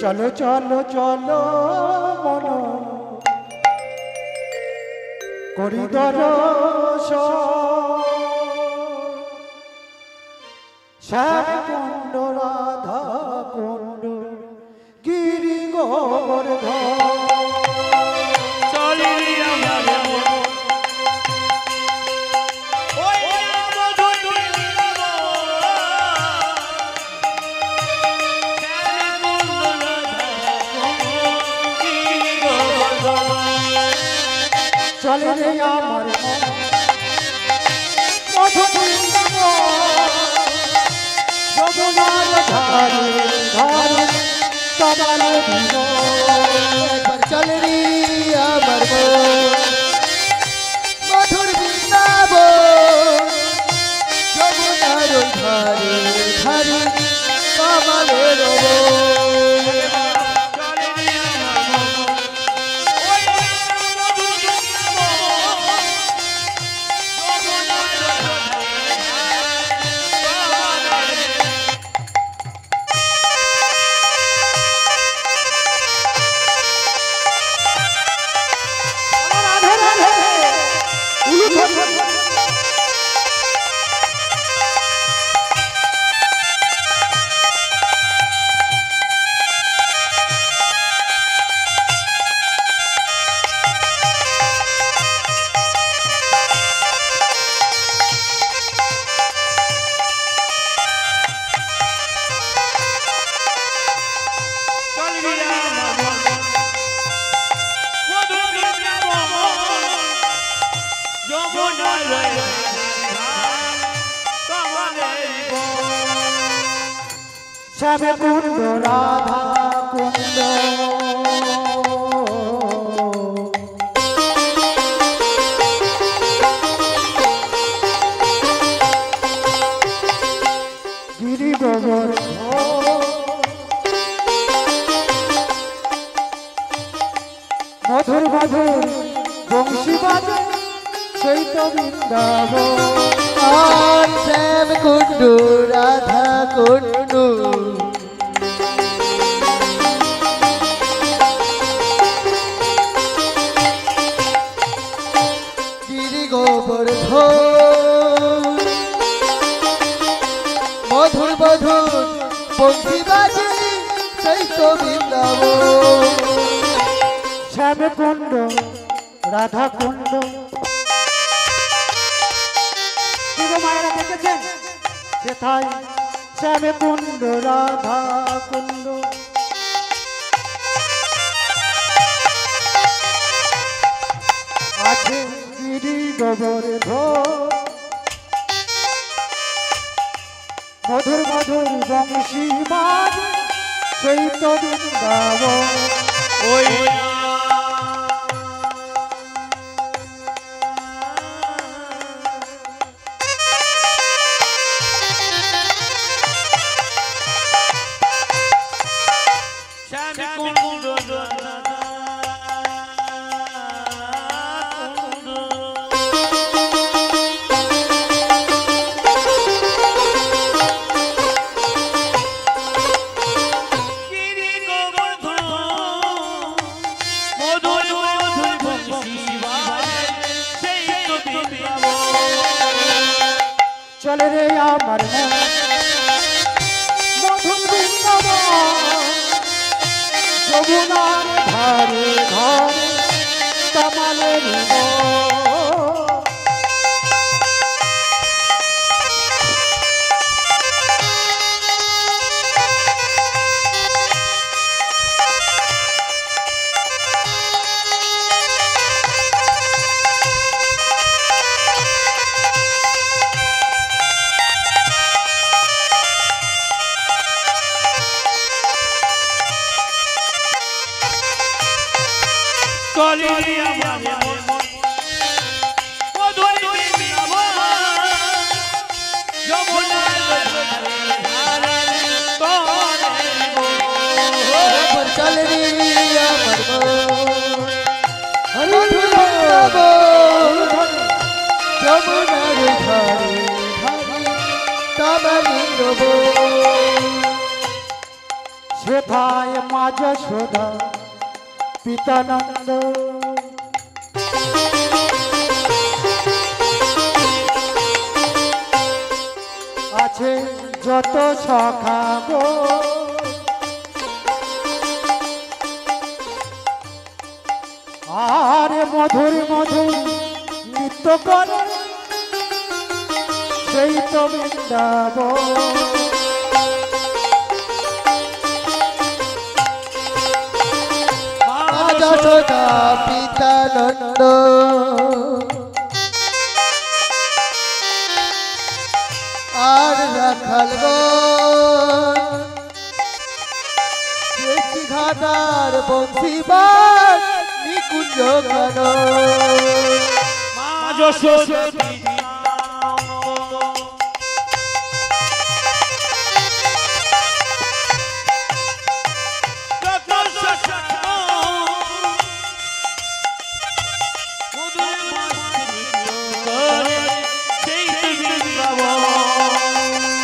চলো চলো চলো মন করি দর্শন শ্যাম কুণ্ড রাধা কুণ্ড গিরি গোবর্ধন চলে রে আমার যমুনার ধারে ধারে তমালে চলে রে আমার মধুর বৃন্দাবন যমুনার ধারে ধারে তমালে রব শ্যাম কুণ্ড রাধা কুণ্ড গিরি গোবর্ধন মধুর মধুর বংশী বাজে সেই তো বৃন্দাবন শ্যাম কুণ্ড রাধা কুণ্ড গিরি গোবর্ধন মধুর মধুর বংশী বাজে সেই তো বৃন্দাবন শ্যাম কুণ্ড রাধা কুণ্ড মায়েরা দেখেছেন সেথায় শ্যাম কুণ্ড রাধা কুণ্ড আছে গিরি গোবর্ধন মধুর মধুর বংশী বাজে সেই তো বৃন্দাবন ওই চলে রে আমার মধুর বৃন্দাবন যমুনার ধারে ধারে তমালে চলে রে আমার যমুনার ধারে ধারে তমালে রব সেথায় মা যশোদা পিতানন্দ আছে যত সখা গো আর মধুর মধুর নৃত্য করে সেই তো বৃন্দাবন মা যশোদা পিতানন্দ আর রাখাল গো ঘাটার বংশীবার নিকুঞ্জ গান মা যশোদা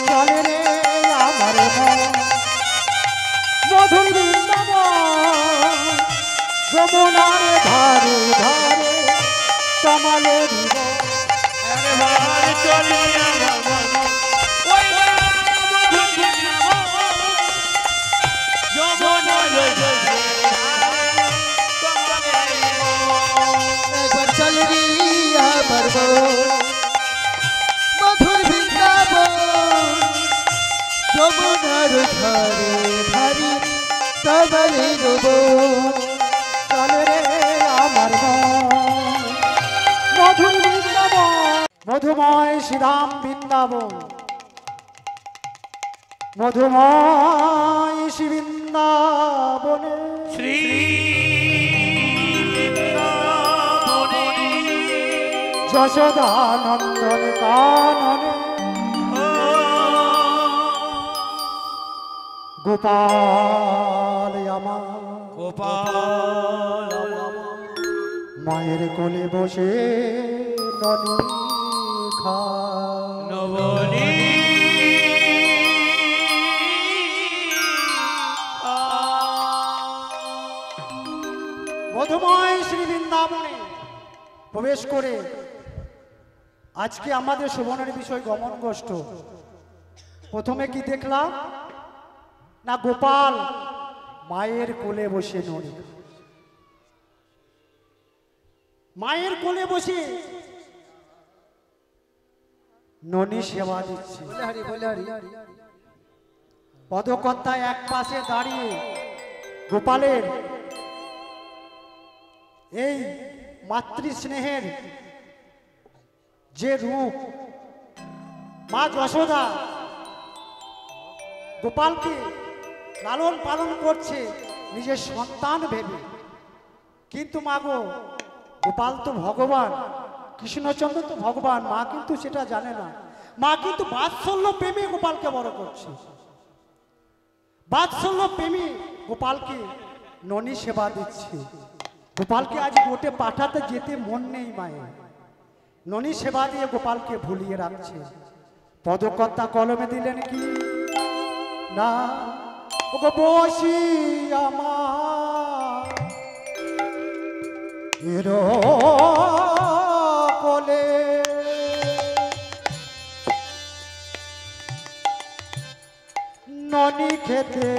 চলে রে আমার মন মধুর বৃন্দাবন যমুনার ধারে ধারে তমালের একবার চল রে আমার মধুর বৃন্দাবন যমুনার ধারে ধারে তবলে দেব চলে রে আমার মন মধুর বৃন্দাবন মধুময় শ্রীরাম বৃন্দাবন মধুময় শ্রী বৃন্দাবনে শ্রী যশোদানন্দন কাননে গোপাল আমার গোপাল মায়ের কোলে বসে ননী খা নবনী মধুময় শ্রী বৃন্দাবনে প্রবেশ করে আজকে আমাদের শোভনের বিষয় গমন গোষ্ঠ প্রথমে কি দেখলাম না গোপাল মায়ের কোলে বসে ননী মায়ের কোলে বসে ননী সেবা দিচ্ছে বলে হারি বলে হারি পদকর্তা এক পাশে দাঁড়িয়ে গোপালের এই মাতৃস্নেহের যে রূপ মা যশোদা গোপালকে লালন পালন করছে নিজের সন্তান ভেবে কিন্তু মা গো গোপাল তো ভগবান কৃষ্ণচন্দ্র তো ভগবান মা কিন্তু সেটা জানে না মা কিন্তু বাৎসল্য প্রেমে গোপালকে বড় করছে বাৎসল্য প্রেমে গোপালকে ননী সেবা দিচ্ছে গোপালকে আজ গোটে পাঠাতে যেতে মন নেই মায়ের ননী সেবা দিয়ে গোপালকে ভুলিয়ে রাখছে পদকর্তা কলমে দিলেন কি না ওগো বসি আমার এরো কোলে ননী খেতে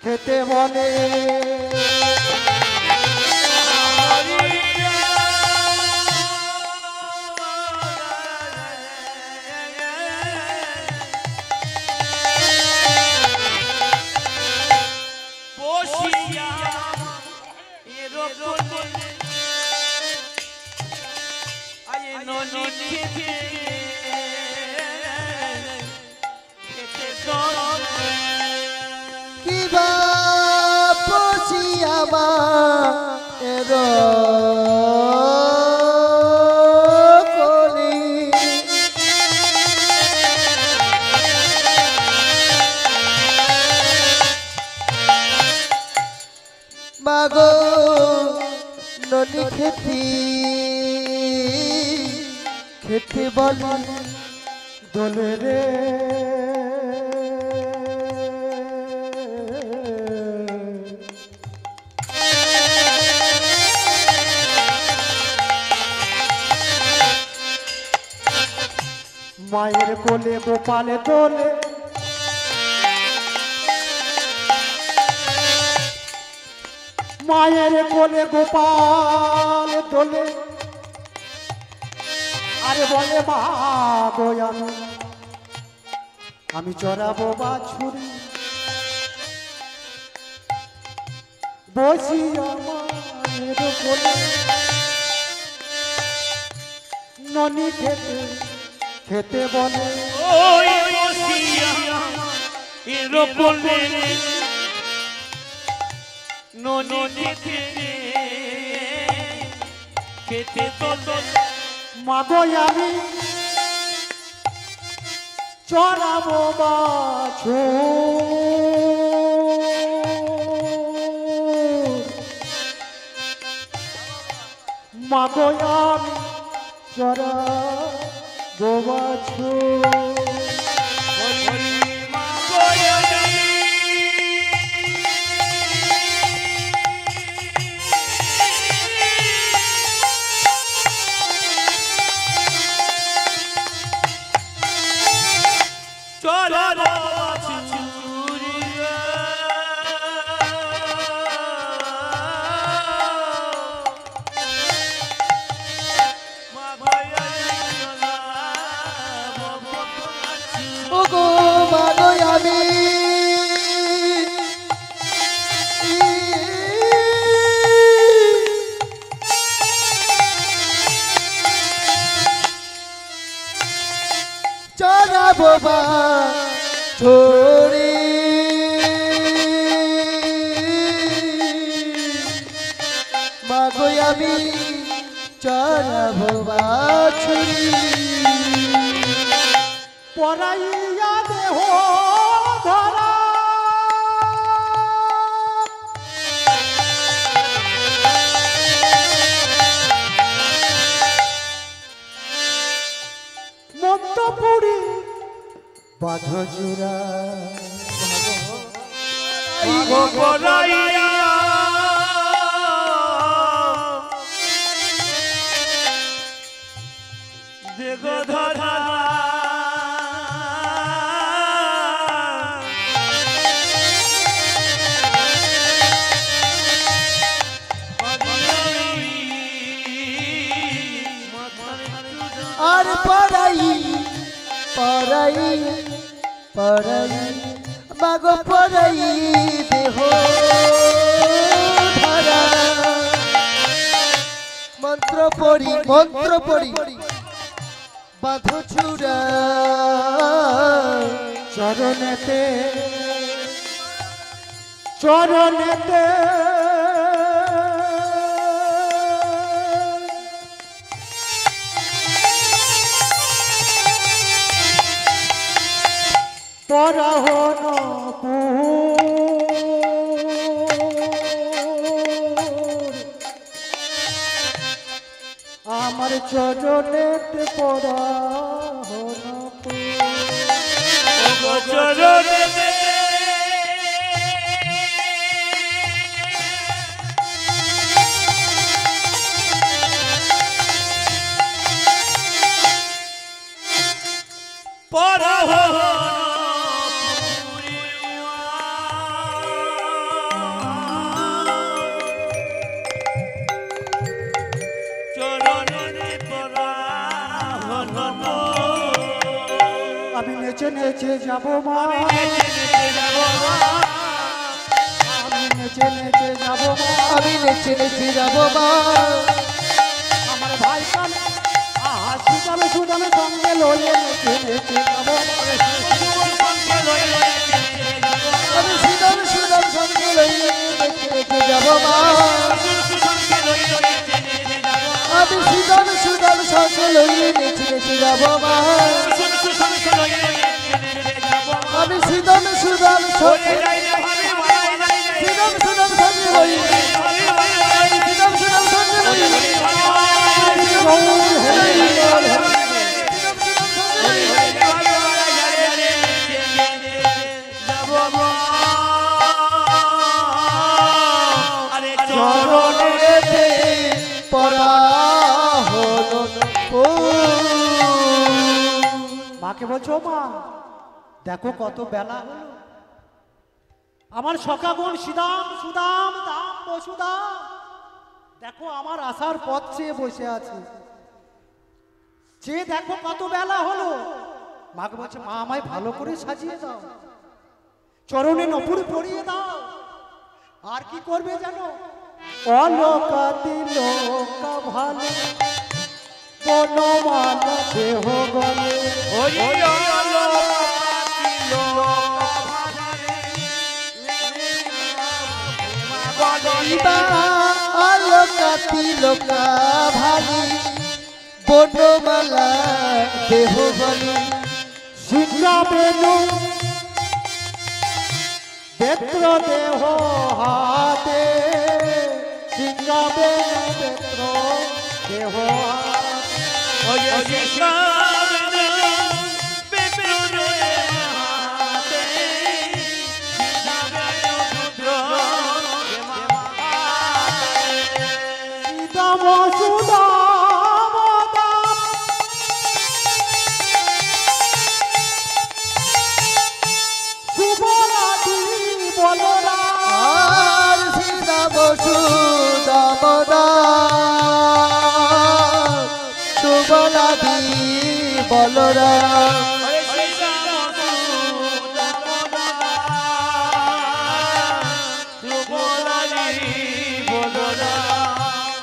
খেতে বলে কিবা পছি আমার কোলে মাগো ননী খেতি খেতে বলি দোলে রে কোলে গোপাল দোলে মায়ের কোলে গোপাল দোলে আরে বলে মা গো আমি চড়াবো বাছুরি বসি মায়ের কোলে ননি খেতে খেতে বলে ওই বসিয়া এর কোলে ননি খেতে খেতে তো মাগো আমি চড়াবো বাছুর মাগো আমি চড়াবো বাছুর ওগো মাগো আমি চড়াবো বাছুরি মাগো আমি চড়াবো বাছুরি পরাইয়া দেহ ধরা মন্তপুরী বাঁধ জোড়া আর পড়াই পড়াই পড়াই মাগো পড়াই দেহ ধরা মন্ত্র পড়ি বাঁধো চূড়া চরণেতে চরণেতে পরহন আমার চরণেতে পরহন আমি নেচে নেচে যাব মা আমি নেচে নেচে যাব মা আমি নেচে নেচে যাব মা আমার ভাই কানে সুদামে সুদামে সঙ্গে লইয়ে নেচে নেচে যাব আমি সুদম সঙ্গে লইয়ে নেচে নেচে যাব মা আমি সুদম সঙ্গে লইয়ে নেচে নেচে যাব মা আমি সুদম সঙ্গে সঙ্গে লইয়ে সুদম সঙ্গে লইয়ে চরণেতে পরা হলো মাকে বলছো মা দেখো কত বেলা হলো, আমার সখা বোন সুদাম সুদাম দাম বসুদাম দেখো আমার আসার পথ চেয়ে বসে আছে, যে দেখো কত বেলা হলো। মাকে বলছে মা আমায় ভালো করে সাজিয়ে দাও, চরণে নপুর পরিয়ে দাও, আর কি করবে জানো? অলোকা দিল ভালো বনমাল দেহ গলে আলোকা তিলকা ভালি বনমালা দেহ বলি শিক্ষা বেনু বেত্র দেহ হাতে, শিক্ষা বেনু বেত্র দেহ দাম সুদাম দাম শুভরাত্রি বলরা আর সীতা বসু দামদা শুভলাদি বলরা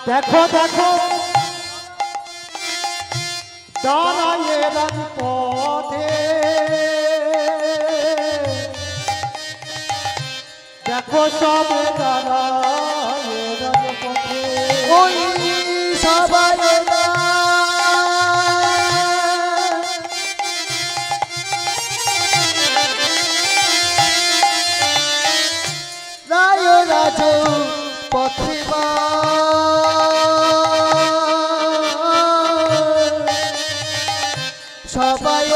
দেখো দেখো দাঁড়ায়ে রাজপথে, দেখো সবে দাঁড়ায়ে রাজপথে, ওই সবাই রায় রাজ পথিবা সবাই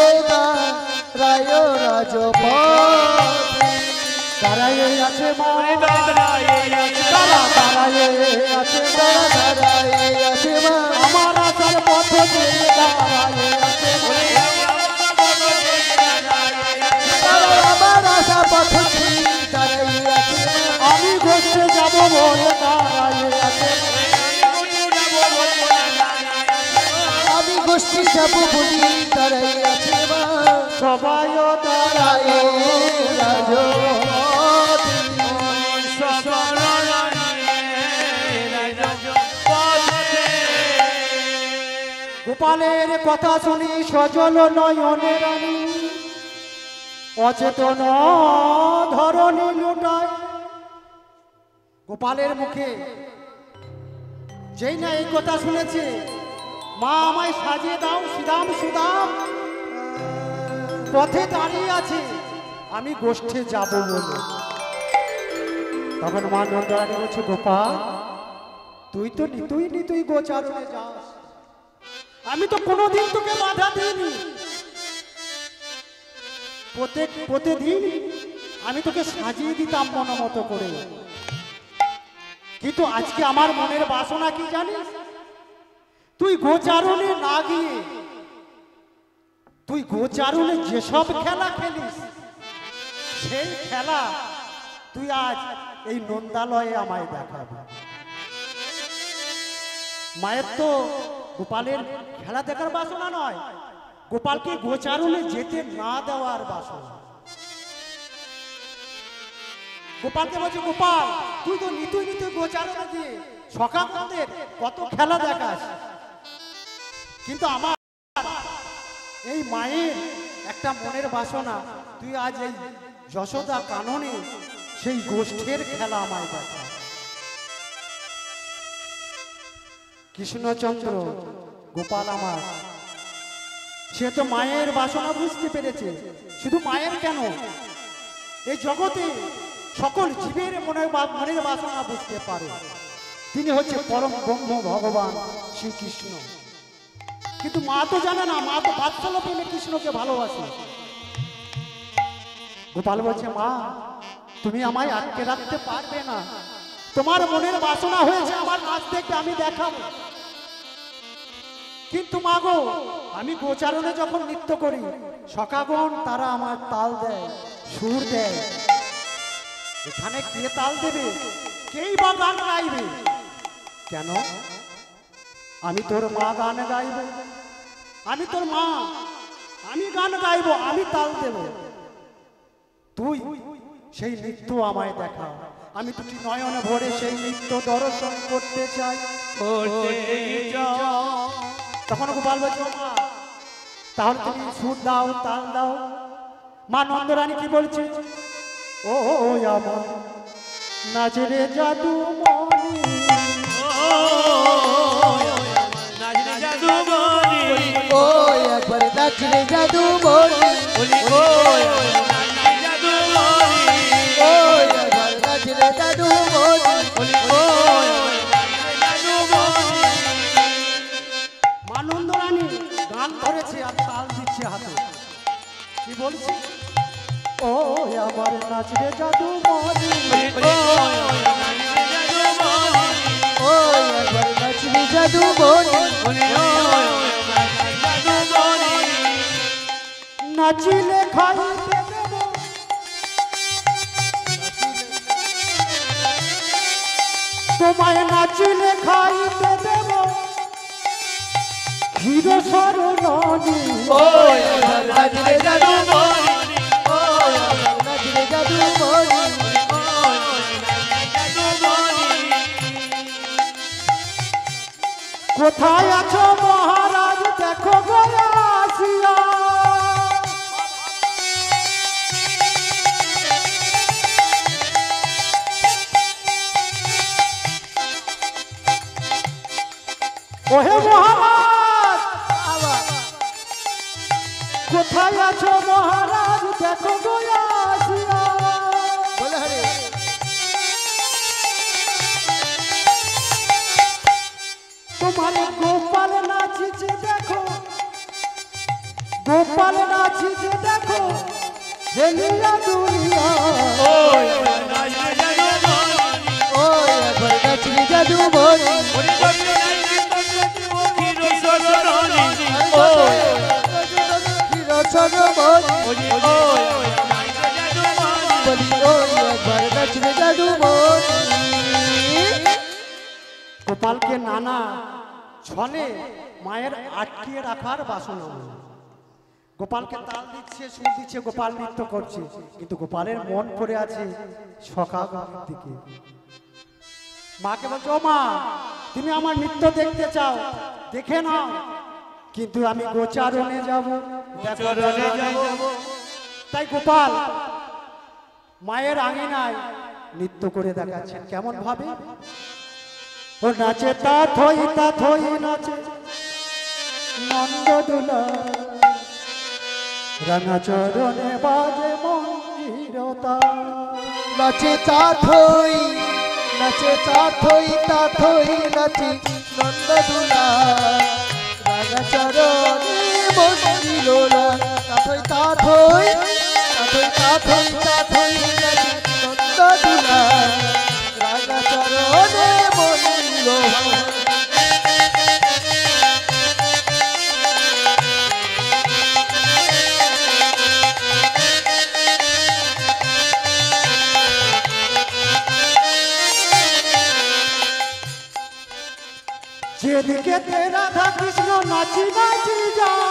রায় রাজ দাঁড়ায়ে আছে মা তারা দাঁড়ায়ে আছে, দাঁড়ায় আছে মা আমার আসার পথে দাঁড়ায়ে আছে, আমার আশা পথ দাঁড়াই আছে আমি ঘুরতে যাব বলে দাঁড়ায়ে আছে, আমি গোষ্ঠী যাব বলি দাঁড়াই আছে মা সবাই দাঁড়ায় দাঁড়ায়ে গোপালের কথা শুনি সজল নয়নে রানী, অচেতন ধরণী লুটায়। গোপালের মুখে যেই না এই কথা শুনেছে, মা আমায় সাজিয়ে দাও সুদাম সুদাম পথে দাঁড়িয়ে আছে, আমি গোষ্ঠে যাব বলে। তখন মা নন্দরানী বলছে গোপাল তুই তো নিতুই গোচারণে যাস, আমি তো কোনোদিন তোকে বাধা দিইনি, প্রতিদিন আমি তোকে সাজিয়ে দিতাম মনে মতো করে, কিন্তু আজকে আমার মনের বাসনা কি জানিস? তুই গোচারণে না গিয়ে তুই গোচারণে যেসব খেলা খেলিস সেই খেলা তুই আজ এই নন্দালয়ে আমায় দেখাবি। মায়ের তো গোপালের খেলা দেখার বাসনা নয়, গোপালকে গোচারণে যেতে না দেওয়ার বাসনা। গোপালকে বলছে গোপাল তুই তো নিতুই গোচারণে দিয়ে সখাদের কত খেলা দেখাস, কিন্তু আমার এই মায়ের একটা মনের বাসনা, তুই আজ এই যশোদা কাননে সেই গোষ্ঠের খেলা আমায় দেখা। কৃষ্ণচন্দ্র গোপাল আমার, সে তো মায়ের বাসনা বুঝতে পেরেছে, শুধু মায়ের কেন এই জগতে সকল জীবের মনের বাসনা বুঝতে পারে। তিনি হচ্ছে পরম ব্রহ্ম ভগবান শ্রীকৃষ্ণ, কিন্তু মা তো জানে না, মা তো বাৎসল্য প্রেমে কৃষ্ণকে ভালোবাসে। গোপাল বলছে মা তুমি আমায় আটকে রাখতে পারবে না, তোমার মনের বাসনা হয়েছে আমার নাচ দেখে আমি দেখাবো। কিন্তু মাগো আমি গোচারণে যখন নৃত্য করি সখাগণ তারা আমার তাল দেয়, সুর দেয়। এখানে কে তাল দেবে, কেই বা গান গাইবে? কেন? আমি তোর মা গান গাইব, আমি তোর মা, আমি গান গাইব, আমি তাল দেব। তুই সেই নৃত্য আমায় দেখা, আমি দুটি নয়ন ভরে সেই নৃত্য দর্শন করতে চাই। তখন গোপাল বলছে, মা তাহলে তুমি সুর দাও, তাল দাও। মা নন্দরানী কি বলছে? ও আমার নাচরে জাদু মনি, ও একবার নাচরে জাদু মনি, ও একবার নাচরে জাদু মনি। মা নন্দরানী গান ধরেছে আর তাল দিচ্ছে হাতে। কি বলছি? ও আমার নাচরে জাদু মনি, ও একবার নাচরে জাদু মনি। নাচিলে খাইতে দেব, তোমায় নাচিলে খাইতে দেব ক্ষীর সরণী। ও একবার নাচরে জাদু মনি, ও একবার নাচরে জাদু মনি। কোথায় আছো মহারাজ দেখো গয়া আসিয়া, ওহে মহারাজ কোথায় আছো মহারাজ দেখো গয়া আসিয়া। বলে হরে তোমার গোপাল নাচিছে দেখো, গোপাল নাচিছে দেখো হেলিয়া দুনিয়া। ও একবার নাচরে জাদু মনি, ও ক্ষীরচর মনি। বলি ও একবার নাচরে জাদু মনি। গোপালকে নানা ছলে মায়ের আটকিয়ে রাখার বাসনা। গোপালকে তাল দিচ্ছে, সুর দিচ্ছে, গোপাল নৃত্য করছে, কিন্তু গোপালের মন পড়ে আছে সখাগণের দিকে। মাকে বলছে, ও মা তুমি আমার নৃত্য দেখতে চাও, দেখে নাও, কিন্তু আমি গোচারণে যাব। তাই গোপাল মায়ের আঙিনায় নৃত্য করে দেখাচ্ছেন। কেমন ভাবে? ও নাচে তা থই নাচে নন্দ দুলা, রাঙা চরণে বাজে মন্দিরতা। নাচে চাথই, নাচে চাথই তাথই নাচি নন্দ দুলা, রাগা চরণে বন্দিলোলা। তাথই তাথই, তাথই তাথই তাথই নাচি নন্দ দুলা, রাগা চরণে বন্দিলোলা। যেদিকে রাধা কৃষ্ণ নাচি নাচি যায়,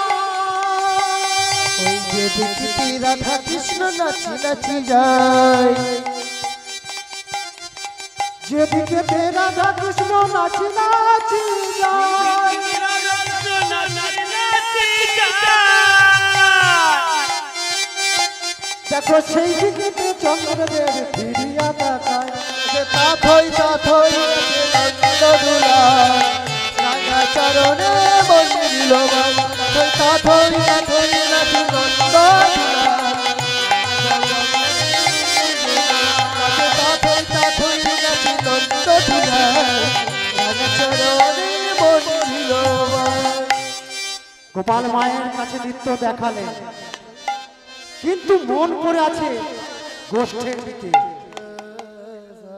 ওই যেদিকে রাধা কৃষ্ণ নাচি নাচি যায়, যেদিকে রাধা কৃষ্ণ নাচি নাচি যায়, দেখো সেই দিকে চন্দ্রদেব ফিরিয়া তাকায়। তাথই তাথই নন্দ দুলা, রাঙা চরণে বন্দিল তাথই তাথই তাথই নাচি নন্দ দুলা, তাথই তাথই নাচি নন্দ দুলা, রাঙা চরণে বন্দিল। গোপাল মায়ের কাছে নৃত্য দেখালেন, কিন্তু মন পড়ে আছে গোষ্ঠের দিকে।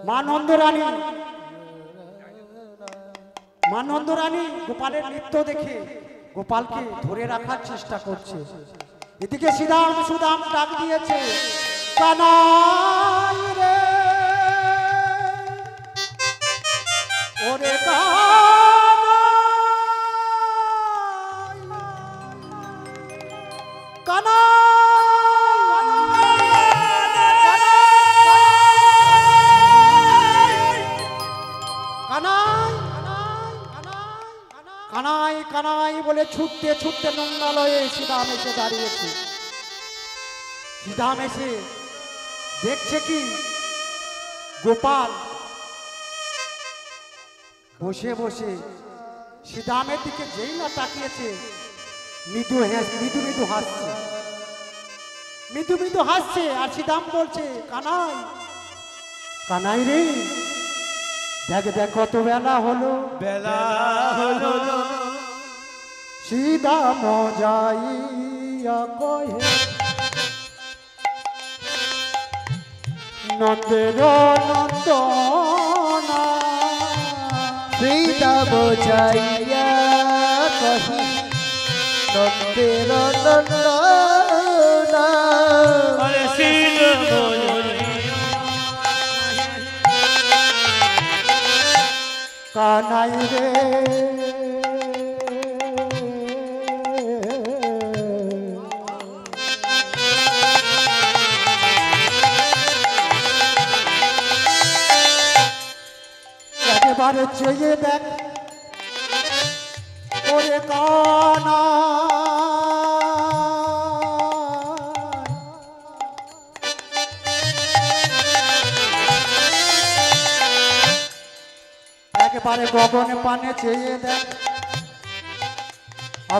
মা নন্দরানী গোপালের নৃত্য দেখে গোপালকে ধরে রাখার চেষ্টা করছে। এদিকে শ্রীরাম সুদাম ডাক দিয়েছে, কানাই রে, ওরে কানাই, কানাই কানাই বলে ছুটতে ছুটতে নন্দালয়ে শ্রীরাম এসে দাঁড়িয়েছে। শ্রীরাম এসে দেখছে কি গোপাল বসে বসে শ্রীরামের দিকে যেই না তাকিয়েছে মৃদু মৃদু মৃদু হাসছে, মৃদু মৃদু হাসছে। আর শ্রীরাম বলছে, কানাই, কানাই রে, দেখ দেখ কত বেলা হলো, বেলা হলো শ্রীরাম যাইয়া কহে নন্দের নন্দনা, শ্রীরাম যাইয়া কহি নন্দের নন্দনা, আরে শ্রীরাম কানাই রে, একবারে চেয়ে দেখ ওরে কানা, একবারে গগনে পানে চেয়ে দেখ,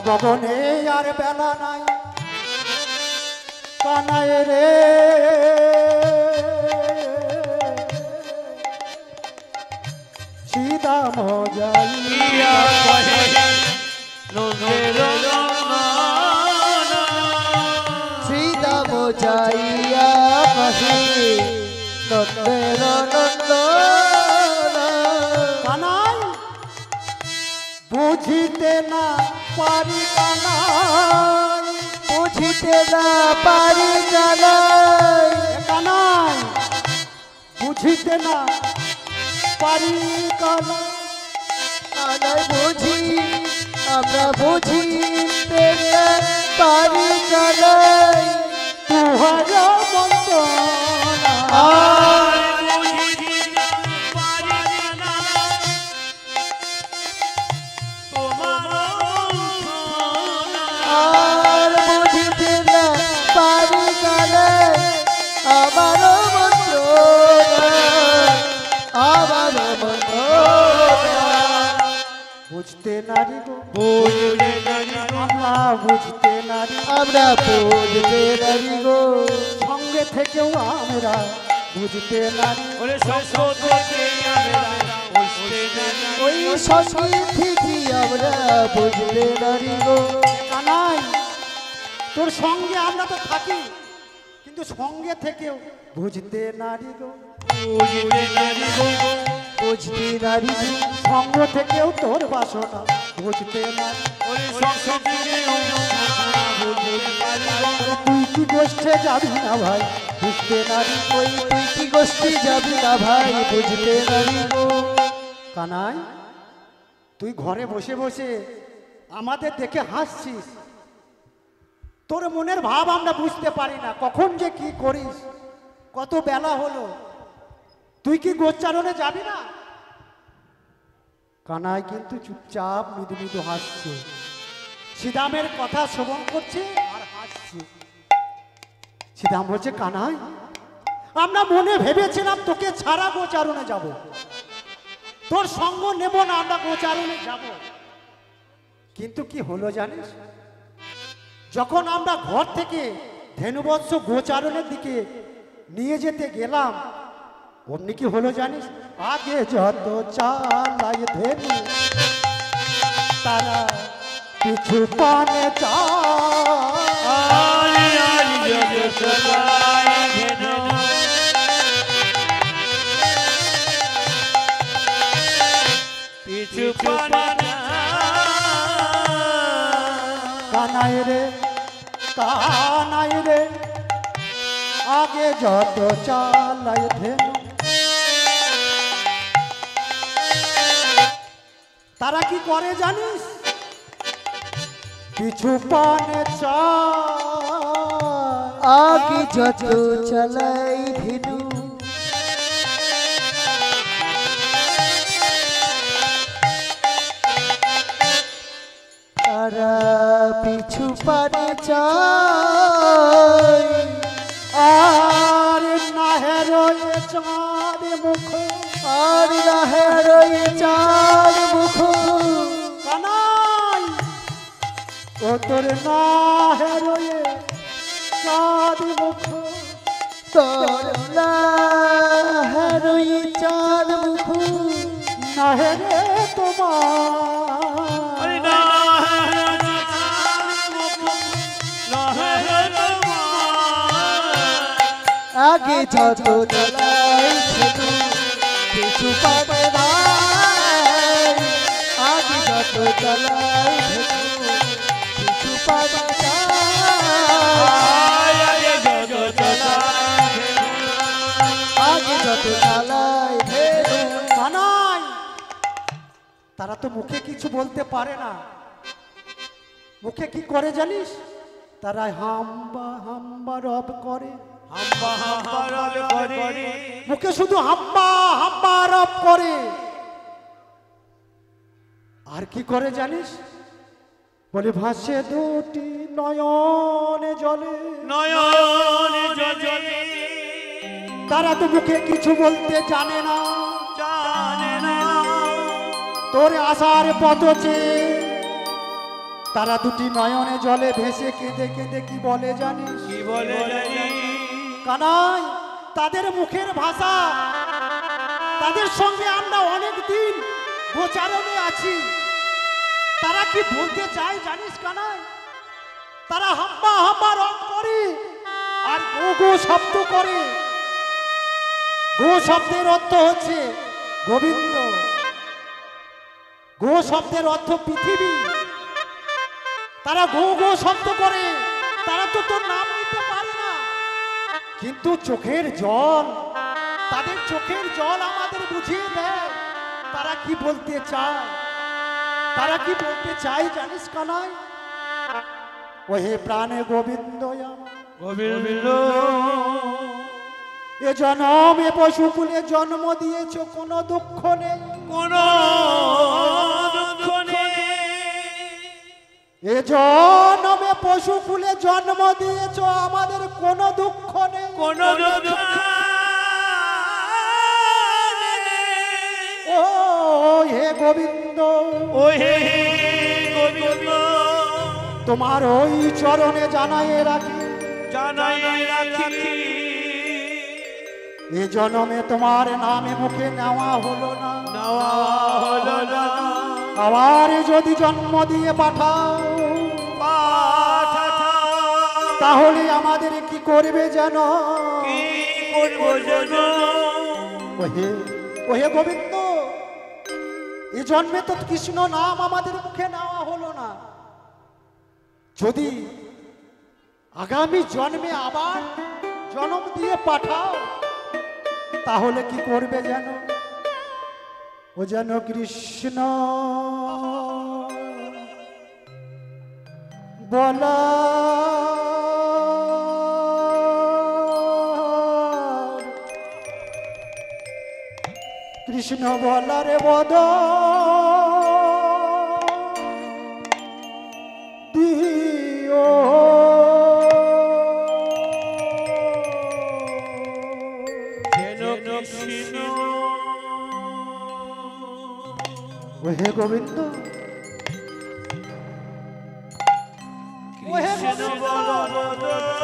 গগনে আর বেলা নাই, কানায় রে, শ্রীরাম যাইয়া কহে নন্দের শ্রীরাম যাইয়া কহি নন্দের নন্দনা, কানাই বুঝিতে না পারি, কানাই বুঝিতে না পারি কানাই, কানাই বুঝিতে না পারি, কানাই কানাই বুঝি আমরা বুঝিতে না পারি কানাই, তুহার বন্দনা, আর বুঝিতে না পারি কানাই, আমার মন্ত্রণা, আমার মন্ত্রণা, বুঝতে নারি গো, আমরা বুঝতে নারি, আমরা বুঝতে নারি গো, সঙ্গে থেকেও আমরা বুঝতে নারি, ওই সঙ্গে থেকে আমরা বুঝতে নারি গো, কানাই তোর সঙ্গে আমরা তো থাকি, কিন্তু সঙ্গে থেকেও বুঝতে নারি গো, বুঝতে নারি গো, সঙ্গ থেকেও তোর বাসনা বুঝতে নারি, তুই কি গোষ্ঠে যাবি না ভাই বুঝতে নারি, ওই তুই কি গোষ্ঠী যাবি না ভাই বুঝতে নারি গো, কানাই তুই ঘরে বসে বসে আমাদের দেখে হাসছিস, তোর মনের ভাব আমরা বুঝতে পারি না, কখন যে কি করিস, কত বেলা হলো, তুই কি গোচারণে যাবি না? কানাই কিন্তু চুপচাপ মৃদু মৃদু হাসছে, শ্রীরামের কথা শ্রবণ করছে আর হাসছে। শ্রীরাম বলছে, কানাই আমরা মনে ভেবেছিলাম তোকে ছাড়া গোচারণে যাব, তোর সঙ্গ নেব না, আমরা গোচারণে যাব, কিন্তু কি হলো জানিস, যখন আমরা ঘর থেকে ধেনুবৎস গোচারণের দিকে নিয়ে যেতে গেলাম, অমনি কি হলো জানিস, আগে যত চালাই ধেনু তারা পিছু পানে পিছু পানা যত চালায় ধেনু তারা কি করে জানিস পিছু পানে আগে যত চালাই ধেনু তারা পিছু পানে চায় আর নাহের চাঁদ মুখ আর রাহের চার মুখ কানাই ও তোর নাহের চাঁদ মুখ তোর রাহের চার মুখ নাহেরে তোমার আরে না আগে যত চালাই ধেনু পিছু পাবে ভাই আগে যত চালাই ধেনু পিছু পাবে আগে যত চালাই ধেনু কানাই তারা তো মুখে কিছু বলতে পারে না মুখে কি করে জানিস তারা হাম্বা হাম্বা রব করে মুখে শুধু হাম্বা হাম্বা রব করে আর কি করে জানিস বলে ভাসে দুটি নয়নে জলে নয়ন জলে তারা তো মুখে কিছু বলতে জানে না জানে না তোর আসার পথ চেয়ে তারা দুটি নয়নে জলে ভেসে কেঁদে কেঁদে কি বলে জানিস কি বলে জানি কানাই তাদের মুখের ভাষা তাদের সঙ্গে আমরা অনেক দিন গোচারণে আছি তারা কি বলতে চায় জানিস কানাই তারা হাম্বা হাম্বা রব করে আর গো গো শব্দ করে গো শব্দের অর্থ হচ্ছে গোবিন্দ গো শব্দের অর্থ পৃথিবী তারা গো গো শব্দ করে তারা তো তোর নাম নিতে পারে না কিন্তু চোখের জল তাদের চোখের জল আমাদের বুঝিয়ে দেয় তারা কি বলতে চায় তারা কি বলতে চায় জানিস কানাই ওহে প্রাণে গোবিন্দ আমার গোবিন্দ এ জন্মে পশুকুলে জন্ম দিয়েছ কোনো দুঃখ নেই কোন দুঃখ নেই এ জন্মে পশুকুলে জন্ম দিয়েছ আমাদের কোনো দুঃখ নেই কোন দুঃখ ও হে গোবিন্দ ও হে গোবিন্দ তোমার ওই চরণে জানাই রাখি জানাই রাখি এ জন্মে তোমার নামে মুখে নেওয়া হলো না নেওয়া হলো না আবার যদি জন্ম দিয়ে পাঠাও তাহলে আমাদের কি করবে যেন কি করব যেন ওহে ওহে গোবিন্দ এই জন্মে তো কৃষ্ণ নাম আমাদের মুখে নেওয়া হলো না যদি আগামী জন্মে আবার জন্ম দিয়ে পাঠাও তাহলে কি করবে যেন ও যেন কৃষ্ণ বলা কৃষ্ণ বলারে বদ দিও যেন কৃষ্ণ ওহে গোবিন্দ ওহে কৃষ্ণ গোবিন্দ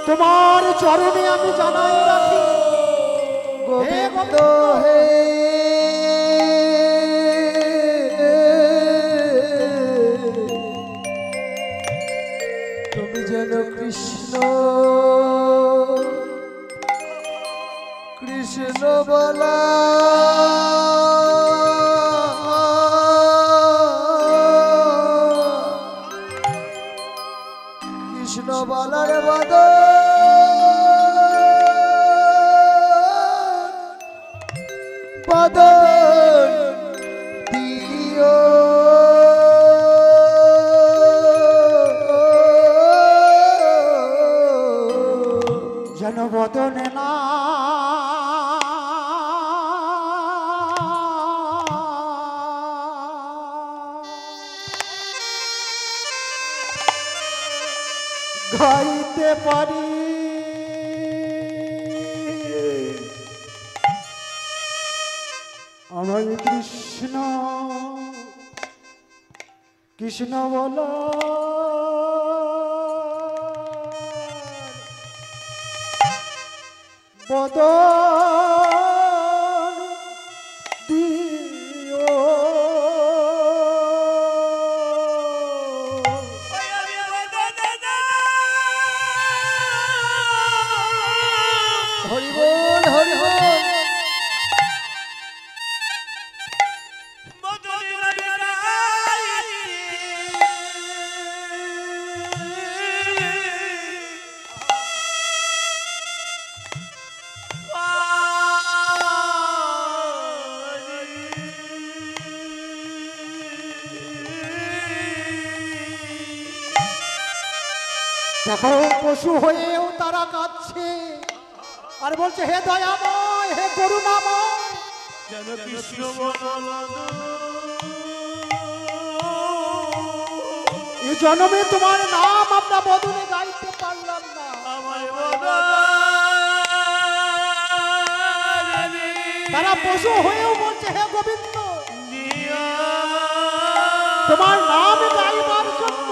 তোমার চরণে আমি জানাই রাখি গোবিন্দ হে তুমি যেন কৃষ্ণ কৃষ্ণ বলা গাইতে পারি আমায় কৃষ্ণ কৃষ্ণ বলো বদন দিও হরি বল হরি বল দেখো পশু হয়েও তারা কাঁদছে আর বলছে হে দয়াময় হে করুণাময় যেন কৃষ্ণ বলো এই জন্মে তোমার নাম আমরা বদলে গাইতে পারলাম না আমায় বলো তারা পশু হয়েও বলছে হে গোবিন্দ তোমার নাম গাইবার জন্য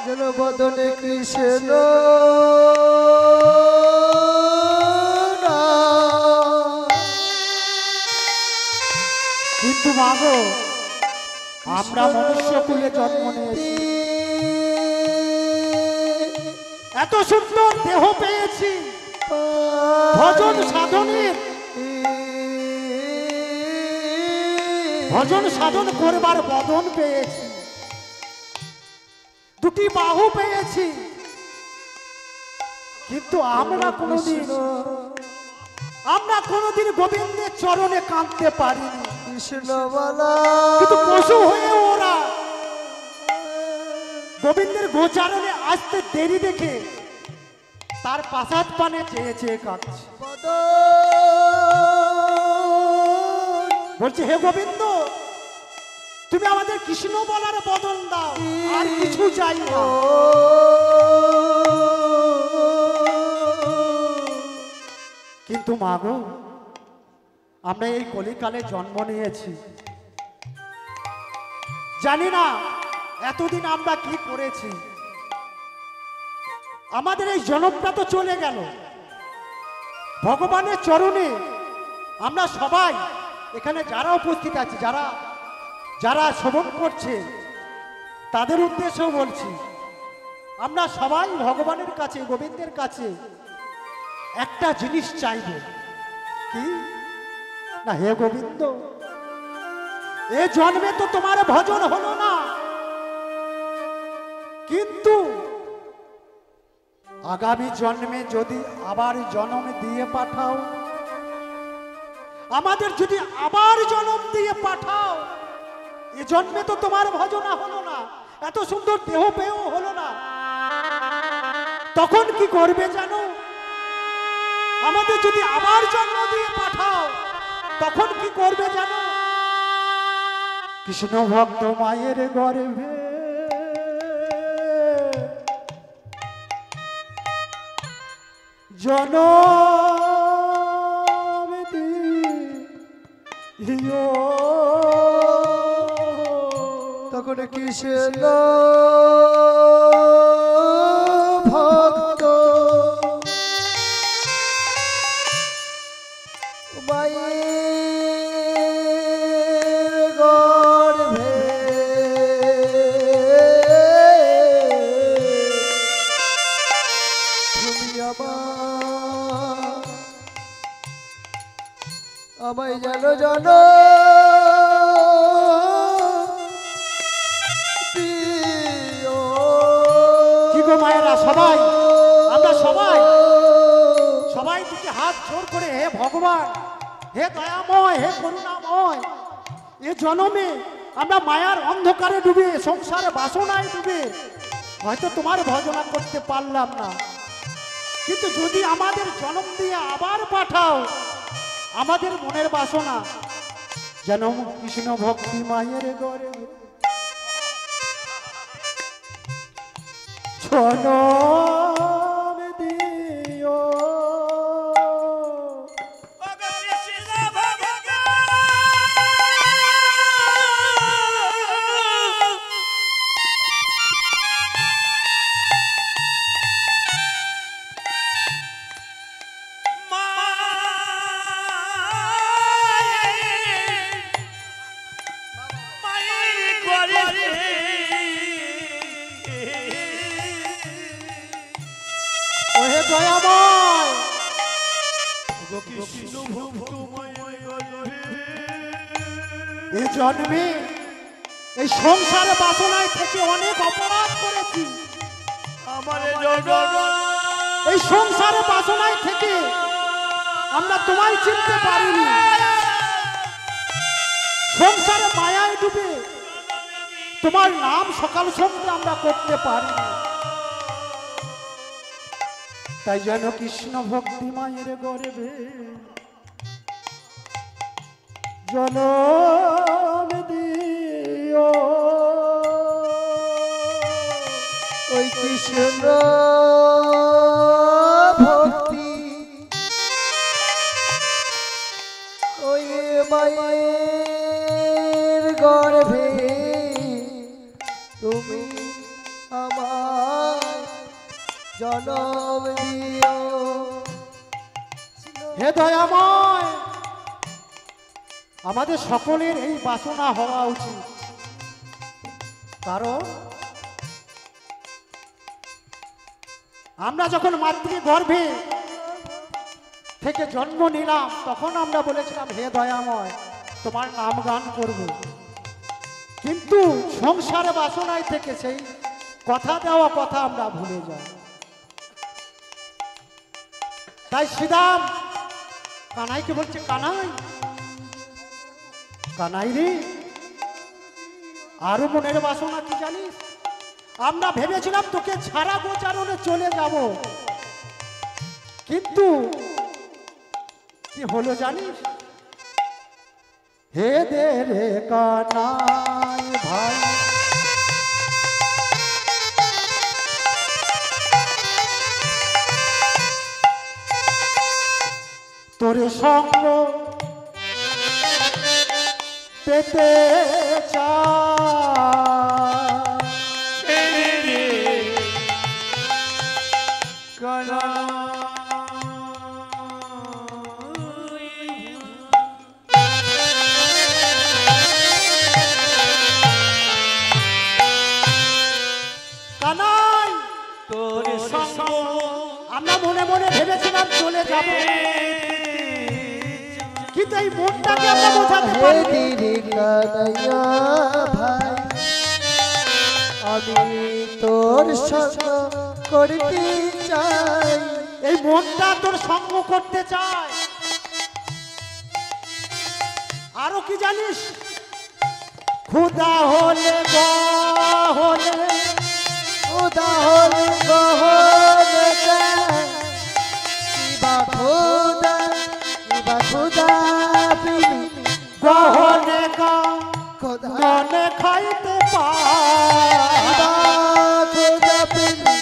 যেন বদনে কৃষ্ণ কিন্তু মাগো আমরা মনুষ্য কুলে জন্ম নিয়েছি এত সুন্দর দেহ পেয়েছি ভজন সাধনের ভজন সাধন করবার বদন পেয়েছি দুটি বাহু পেয়েছি কিন্তু আমরা কোনোদিন গোবিন্দের চরণে কাঁদতে পারিনি কৃষ্ণ বলা কিন্তু পশু হয়ে ওরা গোবিন্দের গোচারণে আসতে দেরি দেখে তার পাশাত পানে চেয়ে চেয়ে কাঁদছে বলছে হে গোবিন্দ তুমি আমাদের কৃষ্ণ বলার বদল দাও আর কিছু চাই না কিন্তু মাগো আমরা এই কলিকালে জন্ম নিয়েছি জানি না এতদিন আমরা কি করেছি আমাদের এই জনমটা তো চলে গেল ভগবানের চরণে আমরা সবাই এখানে যারা উপস্থিত আছে যারা শ্রবণ করছে তাদের উদ্দেশ্যেও বলছি আমরা সবাই ভগবানের কাছে গোবিন্দের কাছে একটা জিনিস চাইব কি না হে গোবিন্দ এ জন্মে তো তোমার ভজন হলো না কিন্তু আগামী জন্মে যদি আবার জন্ম দিয়ে পাঠাও আমাদের যদি আবার জন্ম দিয়ে পাঠাও এ জন্মে তো তোমার ভজনা হলো না এত সুন্দর দেহ পেয়েও হলো না তখন কি করবে জানো আমাদের যদি আবার জন্ম দিয়ে পাঠাও তখন কি করবে জানো কৃষ্ণ ভক্ত মায়ের গর্ভে জনম দিও তখন কৃষ্ণ ভক্ত মায়ের গর্ভে তুমি আমায় জানো জানো মায়েরা সবাই আমরা সবাই দিকে হাত জোর করে হে ভগবান হে দয়াময় হে করুণাময় এ জন্মে আমরা মায়ার অন্ধকারে ডুবে সংসারে বাসনায় ডুবে হয়তো তোমার ভজনা করতে পারলাম না কিন্তু যদি আমাদের জন্ম দিয়ে আবার পাঠাও আমাদের মনের বাসনা যেন কৃষ্ণ ভক্তি মায়ের গর্ভে জনম দয়াময় গো কৃষ্ণ ভক্ত মায়ের গর্ভে এই জন্মে এই সংসারে বাসনায় থেকে অনেক অপরাধ করেছি। আমার জনম এই সংসারে বাসনায় থেকে আমরা তোমায় চিনতে পারিনি। সংসারে মায়ায় ডুবে তোমার নাম সকাল সন্ধ্যা আমরা করতে পারিনি। তাই যেন কৃষ্ণ ভক্তি মায়ের গর্ভে জনম দিও। ওই কৃষ্ণ ভক্তি ওই মায়ের গর্ভে তুমি আমার জনম দিও। হে দয়াময়, আমাদের সকলের এই বাসনা হওয়া উচিত। কারণ আমরা যখন মাতৃ গর্ভে থেকে জন্ম নিলাম তখন আমরা বলেছিলাম হে দয়াময় তোমার নাম গান করব, কিন্তু সংসারে বাসনায় থেকে সেই কথা দেওয়া কথা আমরা ভুলে যাই। তাই শ্রীরাম কানাইকে বলছে, কানাই কানাই রে, আরো মনের বাসনা কি জানিস? আমরা ভেবেছিলাম তোকে ছাড়া গোচারণে চলে যাব, কিন্তু কি হলো জানিস? হে দে রে কানাই ভাই, তোর সঙ্গ পেতে কানাই তোর সঙ্গ আমরা মনে মনে ভেবেছিলাম চলে যাব, কিন্তু এই মনটাকে আমরা বোঝাতে পারিনি। কানাইয়া ভাই আমি তোর সঙ্গ করতে চাই। এই মনটা তোর সঙ্গ করতে চায়। আরো কি জানিস? খুদা হলে হলে উদাহরণ গহলে কিবা খোদা গহনে খোদা মনে খাইতে পায়। খোদা পিলি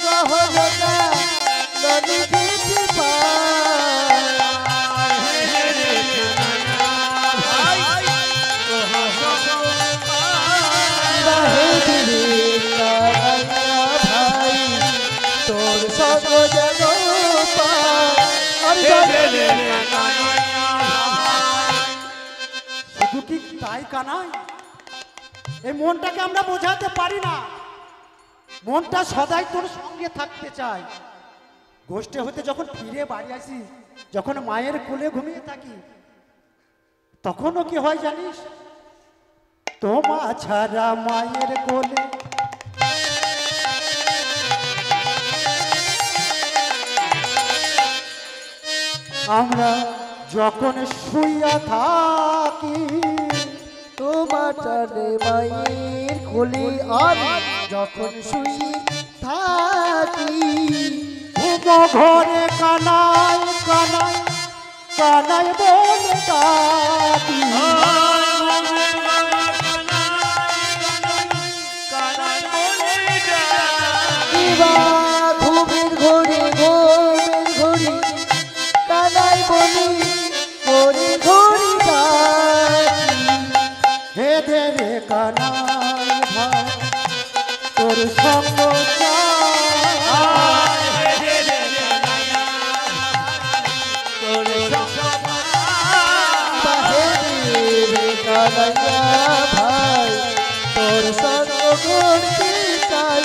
গহলে ননি দিতে ভাই তোর সঙ্গ যেন শুধু কি তাই কানাই? এই মনটাকে আমরা বোঝাতে পারি না। মনটা সদাই তোর সঙ্গে থাকতে চায়। গোষ্ঠী হতে যখন ফিরে বাড়ি আসি, যখন মায়ের কোলে ঘুমিয়ে থাকি, তখনও কি হয় জানিস? তোমা ছাড়া মায়ের কোলে আমরা যখন শুইয়া থাকি, তোমার টানে মায়ের কোলে আমি যখন শুই থাকি। ঘুম ঘরে কানাই কানাই কানাই বলে ডাকি। কিবা ঘুমের ঘড়ি কানাই বলি ঘড়ি ডাকি। হে দে রে কানাই ভাই তোর সঙ্গ চাই। কানাইয়া ভাই তোর সঙ্গ করতে চাই।